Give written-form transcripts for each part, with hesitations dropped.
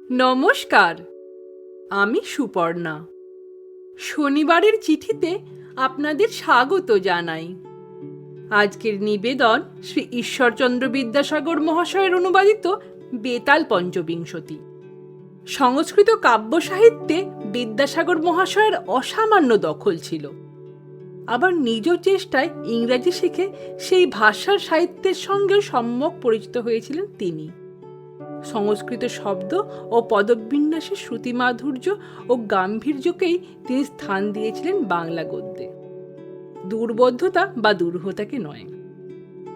নমস্কার, আমি সুপর্ণা। শনিবারের চিঠিতে আপনাদের স্বাগত জানাই। আজকের নিবেদন শ্রী ঈশ্বরচন্দ্র বিদ্যাসাগর মহাশয়ের অনুবাদিত বেতাল পঞ্চবিংশতি। সংস্কৃত কাব্য সাহিত্যে বিদ্যাসাগর মহাশয়ের অসামান্য দখল ছিল। আবার নিজ চেষ্টায় ইংরাজি শিখে সেই ভাষার সাহিত্যের সঙ্গে সম্যক পরিচিত হয়েছিলেন তিনি। সংস্কৃত শব্দ ও পদবিন্যাসের শ্রুতিমাধুর্য ও গাম্ভীর্যকেই তিনি স্থান দিয়েছিলেন বাংলা গদ্যে, দুর্বোধ্যতা বা দুরূহতাকে নয়।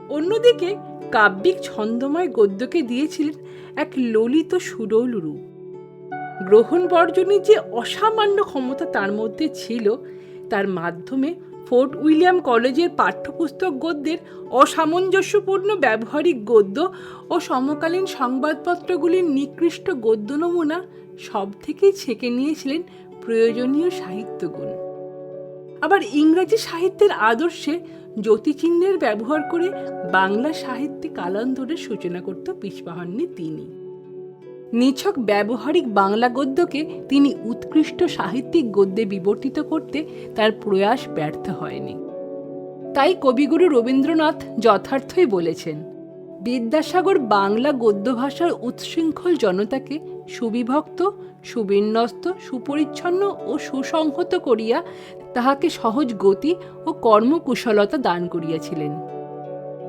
অন্যদিকে কাব্যিক ছন্দময় গদ্যকে দিয়েছিলেন এক ললিত সুডৌল রূপ। গ্রহণ বর্জনের যে অসামান্য ক্ষমতা তার মধ্যে ছিল, তার মাধ্যমে ফোর্ট উইলিয়াম কলেজের পাঠ্যপুস্তক গদ্যের অসামঞ্জস্যপূর্ণ ব্যবহারিক গদ্য ও সমকালীন সংবাদপত্রগুলির নিকৃষ্ট গদ্য নমুনা সব থেকেই ছেঁকে নিয়েছিলেন প্রয়োজনীয় সাহিত্যগুণ। আবার ইংরাজি সাহিত্যের আদর্শে জ্যোতিচিহ্নের ব্যবহার করে বাংলা সাহিত্যে কালান্তরের সূচনা করতে পিছপা হননি তিনি। নিছক ব্যবহারিক বাংলা গদ্যকে তিনি উৎকৃষ্ট সাহিত্যিক গদ্যে বিবর্তিত করতে তার প্রয়াস ব্যর্থ হয়নি। তাই কবিগুরু রবীন্দ্রনাথ যথার্থই বলেছেন, বিদ্যাসাগর বাংলা গদ্য ভাষার উচ্ছৃঙ্খল জনতাকে সুবিভক্ত, সুবিন্যস্ত, সুপরিচ্ছন্ন ও সুসংহত করিয়া তাহাকে সহজ গতি ও কর্মকুশলতা দান করিয়াছিলেন।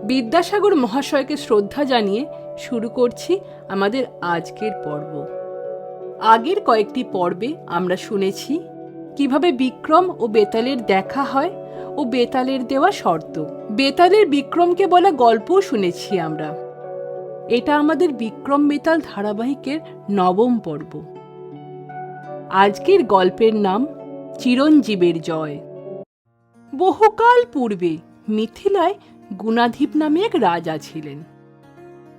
বিদ্যাসাগর মহাশয়কে শ্রদ্ধা জানিয়ে শুরু করছি আমাদের আজকের পর্ব। আগের কয়েকটি পর্বে আমরা শুনেছি কিভাবে বিক্রম ও বেতালের দেখা হয় ও বেতালের দেওয়া শর্ত। বেতালের বিক্রমকে বলা গল্পও শুনেছি আমরা। এটা আমাদের বিক্রম বেতাল ধারাবাহিকের ৯ম পর্ব। আজকের গল্পের নাম চিরঞ্জীবের জয়। বহুকাল পূর্বে মিথিলায় গুণাধিপ নামে এক রাজা ছিলেন।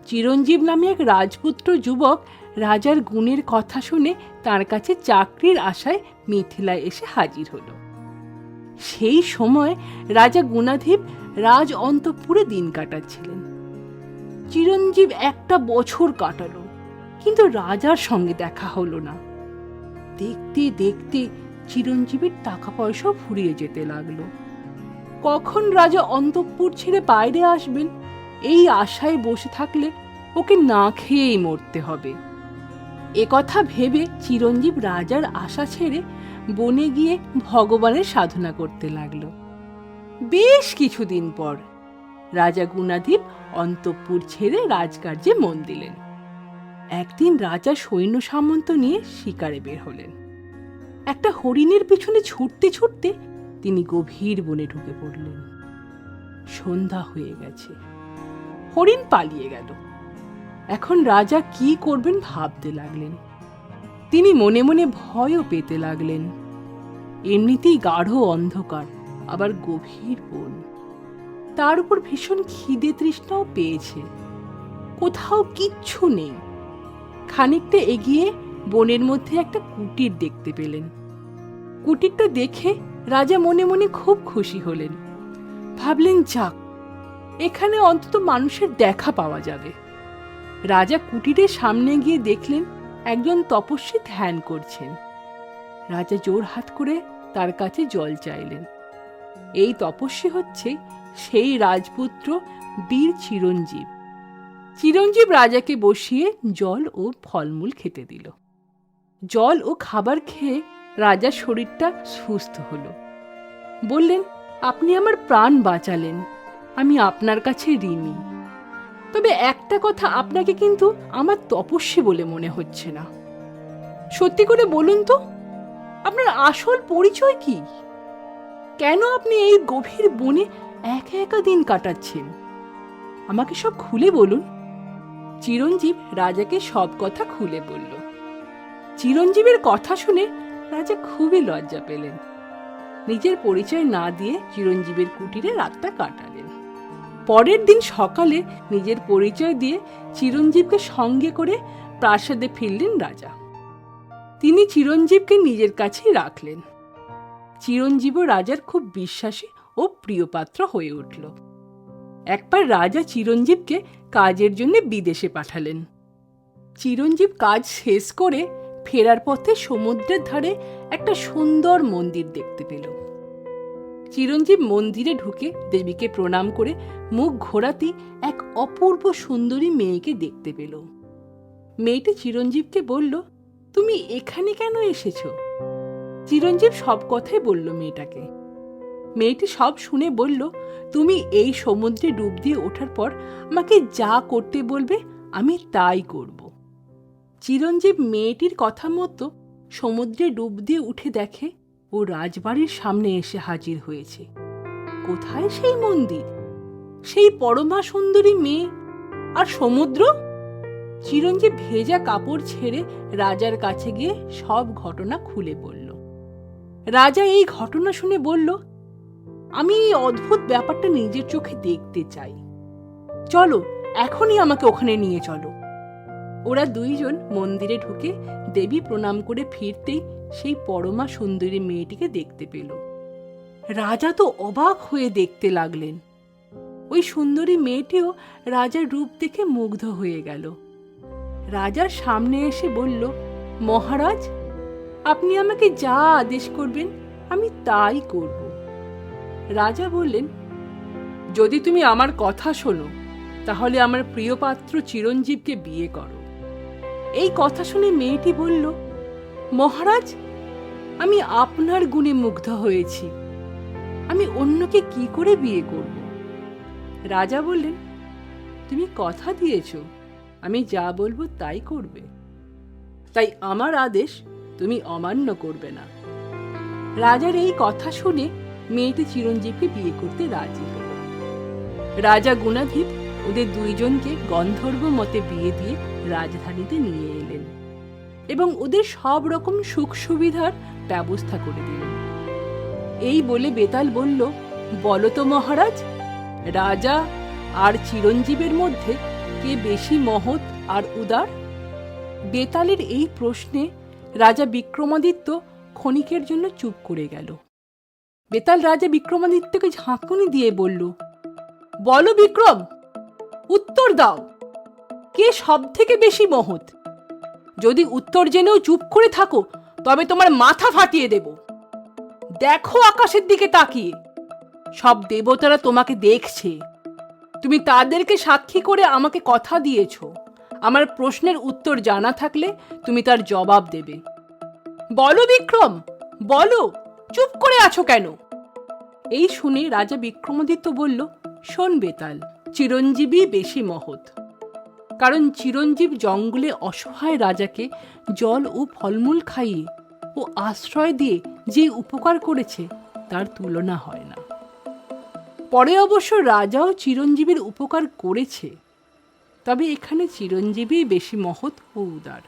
চিরঞ্জীব নামে এক রাজপুত্র যুবক রাজার গুণের কথা শুনে তার কাছে চাকরির আশায় মিথিলায় এসে হাজির হল। সেই সময় রাজা গুণাধিপ রাজ অন্তঃপুরে দিন কাটাচ্ছিলেন। চিরঞ্জীব একটা বছর কাটালো, কিন্তু রাজার সঙ্গে দেখা হলো না। দেখতে দেখতে চিরঞ্জীবের টাকা পয়সা ফুরিয়ে যেতে লাগলো। কখন রাজা অন্তঃপুর ছেড়ে বাইরে আসবেন, এই আশায় বসে থাকলে ওকে না খেয়েই মরতে হবে। একথা ভেবে চিরঞ্জীব রাজার আশা ছেড়ে বনে গিয়ে ভগবানের সাধনা করতে লাগলো। বেশ কিছুদিন পর রাজা গুণাধিপ অন্তঃপুর ছেড়ে রাজকার্যে মন দিলেন। একদিন রাজা সৈন্য সামন্ত নিয়ে শিকারে বের হলেন। একটা হরিণের পিছনে ছুটতে ছুটতে তিনি গভীর বনে ঢুকে পড়লেন। সন্ধ্যা হয়ে গেছে, হরিণ পালিয়ে গেল। এখন রাজা কি করবেন ভাবতে লাগলেন। তিনি মনে মনে ভয়ও পেতে লাগলেন। এমনিতেই গাঢ় অন্ধকার, আবার গভীর বন, তার উপর ভীষণ খিদে তৃষ্ণাও পেয়েছে। কোথাও কিচ্ছু নেই। খানিকটা এগিয়ে বনের মধ্যে একটা কুটির দেখতে পেলেন। কুটিরটা দেখে রাজা মনে মনে খুব খুশি হলেন। ভাবলেন, যাক, এখানে অন্তত মানুষের দেখা পাওয়া যাবে। রাজা কুটিরের সামনে গিয়ে দেখলেন একজন তপস্বী ধ্যান করছেন। রাজা জোর হাত করে তার কাছে জল চাইলেন। এই তপস্বী হচ্ছে সেই রাজপুত্র বীর চিরঞ্জীব। চিরঞ্জীব রাজাকে বসিয়ে জল ও ফলমূল খেতে দিল। জল ও খাবার খেয়ে রাজার শরীরটা সুস্থ হলো। বললেন, আপনি আমার প্রাণ বাঁচালেন, আমি আপনার কাছে ঋণী। তবে একটা কথা, আপনাকে কিন্তু আমার তপস্বী বলে মনে হচ্ছে না। সত্যি করে বলুন তো, আপনার আসল পরিচয় কি? কেন আপনি এই গভীর বনে একা একা দিন কাটাচ্ছেন? আমাকে সব খুলে বলুন। চিরঞ্জীব রাজাকে সব কথা খুলে বলল। চিরঞ্জীবের কথা শুনে রাজা খুবই লজ্জা পেলেন। নিজের পরিচয় না দিয়ে চিরঞ্জীবের কুটিরে রাতটা কাটালেন। পরের দিন সকালে নিজের পরিচয় দিয়ে চিরঞ্জীবকে সঙ্গে করে প্রাসাদে ফিরলেন রাজা। তিনি চিরঞ্জীবকে নিজের কাছেই রাখলেন। চিরঞ্জীবও রাজার খুব বিশ্বাসী ও প্রিয়পাত্র হয়ে উঠল। একবার রাজা চিরঞ্জীবকে কাজের জন্য বিদেশে পাঠালেন। চিরঞ্জীব কাজ শেষ করে ফেরার পথে সমুদ্রের ধারে একটা সুন্দর মন্দির দেখতে পেল। চিরঞ্জীব মন্দিরে ঢুকে দেবীকে প্রণাম করে মুখ ঘোরাতেই এক অপূর্ব সুন্দরী মেয়েকে দেখতে পেল। মেয়েটি চিরঞ্জীবকে বলল, তুমি এখানে কেন এসেছো? চিরঞ্জীব সব কথাই বলল মেয়েটাকে। মেয়েটি সব শুনে বলল, তুমি এই সমুদ্রে ডুব দিয়ে ওঠার পর আমাকে যা করতে বলবে আমি তাই করব। চিরঞ্জীব মেয়েটির কথা মতো সমুদ্রে ডুব দিয়ে উঠে দেখে ও রাজবাড়ির সামনে এসে হাজির হয়েছে। কোথায় সেই মন্দির, সেই পরমা সুন্দরী মেয়ে আর সমুদ্র? চিরঞ্জীব ভেজা কাপড় ছেড়ে রাজার কাছে গিয়ে সব ঘটনা খুলে বলল। রাজা এই ঘটনা শুনে বলল, আমি এই অদ্ভুত ব্যাপারটা নিজের চোখে দেখতে চাই। চলো, এখনই আমাকে ওখানে নিয়ে চলো। ওরা দুইজন মন্দিরে ঢুকে দেবী প্রণাম করে ফিরতেই সেই পরমা সুন্দরী মেয়েটিকে দেখতে পেল। রাজা তো অবাক হয়ে দেখতে লাগলেন। ওই সুন্দরী মেয়েটিও রাজার রূপ দেখে মুগ্ধ হয়ে গেল। রাজার সামনে এসে বলল, মহারাজ, আপনি আমাকে যা আদেশ করবেন আমি তাই করব। রাজা বললেন, যদি তুমি আমার কথা শোনো তাহলে আমার প্রিয় পাত্র চিরঞ্জীবকে বিয়ে করো। এই কথা শুনে মেয়েটি বলল, মহারাজ, আমি আপনার গুণে মুগ্ধ হয়েছি, আমি অন্যকে কি করে বিয়ে করব? রাজা বললেন, তুমি কথা দিয়েছ, আমি যা বলবো তাই করবে, তাই আমার আদেশ তুমি অমান্য করবে না। রাজার এই কথা শুনে মেয়েটি চিরঞ্জীবকে বিয়ে করতে রাজি হল। রাজা গুণাধিপ ওদের দুইজনকে গন্ধর্ব মতে বিয়ে দিয়ে রাজধানীতে নিয়ে এলেন এবং ওদের সব রকম সুখ সুবিধার ব্যবস্থা করে দিলেন। এই বলে বেতাল বলল, বলো তো মহারাজ, রাজা আর চিরঞ্জীবের মধ্যে কে বেশি মহৎ আর উদার? বেতালের এই প্রশ্নে রাজা বিক্রমাদিত্য ক্ষণিকের জন্য চুপ করে গেল। বেতাল রাজা বিক্রমাদিত্যকে ঝাঁকুনি দিয়ে বলল, বলো বিক্রম, উত্তর দাও, কে সব থেকে বেশি মহৎ? যদি উত্তর জেনেও চুপ করে থাকো তবে তোমার মাথা ফাটিয়ে দেব। দেখো আকাশের দিকে তাকিয়ে, সব দেবতারা তোমাকে দেখছে। তুমি তাদেরকে সাক্ষী করে আমাকে কথা দিয়েছ, আমার প্রশ্নের উত্তর জানা থাকলে তুমি তার জবাব দেবে। বলো বিক্রম, বলো, চুপ করে আছো কেন? এই শুনে রাজা বিক্রমাদিত্য বলল, শোন বেতাল, চিরঞ্জীবী বেশি মহৎ, কারণ চিরঞ্জীব জঙ্গলে অসহায় রাজাকে জল ও ফলমূল খাইয়ে ও আশ্রয় দিয়ে যে উপকার করেছে তার তুলনা হয় না। পরে অবশ্য রাজাও চিরঞ্জীবীর উপকার করেছে, তবে এখানে চিরঞ্জীবী বেশি মহৎ ও উদার।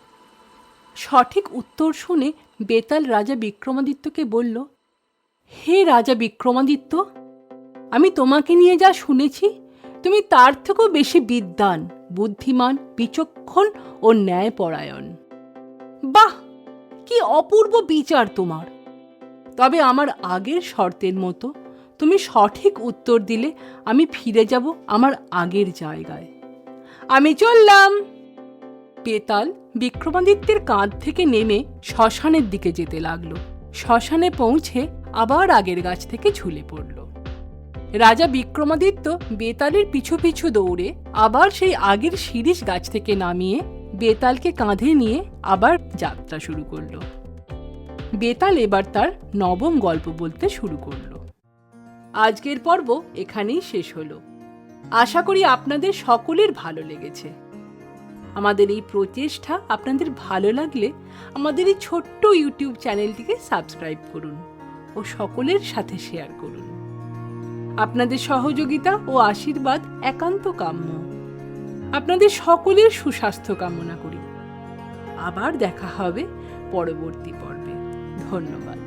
সঠিক উত্তর শুনে বেতাল রাজা বিক্রমাদিত্যকে বলল, হে রাজা বিক্রমাদিত্য, আমি তোমাকে নিয়ে যা শুনেছি তুমি তার থেকেও বেশি বিদ্বান, বুদ্ধিমান, বিচক্ষণ ও ন্যায়পরায়ণ। বাহ, কি অপূর্ব বিচার তোমার! তবে আমার আগের শর্তের মতো তুমি সঠিক উত্তর দিলে আমি ফিরে যাব আমার আগের জায়গায়। আমি চললাম। বেতাল বিক্রমাদিত্যের কাঁধ থেকে নেমে শ্মশানের দিকে যেতে লাগলো। শ্মশানে পৌঁছে আবার আগের গাছ থেকে ঝুলে পড়ল। রাজা বিক্রমাদিত্য বেতালের পিছু পিছু দৌড়ে আবার সেই আগের শিরীষ গাছ থেকে নামিয়ে বেতালকে কাঁধে নিয়ে আবার যাত্রা শুরু করলো। বেতাল এবার তার নবম গল্প বলতে শুরু করলো। আজকের পর্ব এখানেই শেষ হলো। আশা করি আপনাদের সকলের ভালো লেগেছে। আমাদের এই প্রচেষ্টা আপনাদের ভালো লাগলে আমাদের এই ছোট্ট ইউটিউব চ্যানেলটিকে সাবস্ক্রাইব করুন ও সকলের সাথে শেয়ার করুন। আপনাদের সহযোগিতা ও আশীর্বাদ একান্ত কাম্য। আপনাদের সকলের সুস্বাস্থ্য কামনা করি। আবার দেখা হবে পরবর্তী পর্বে। ধন্যবাদ।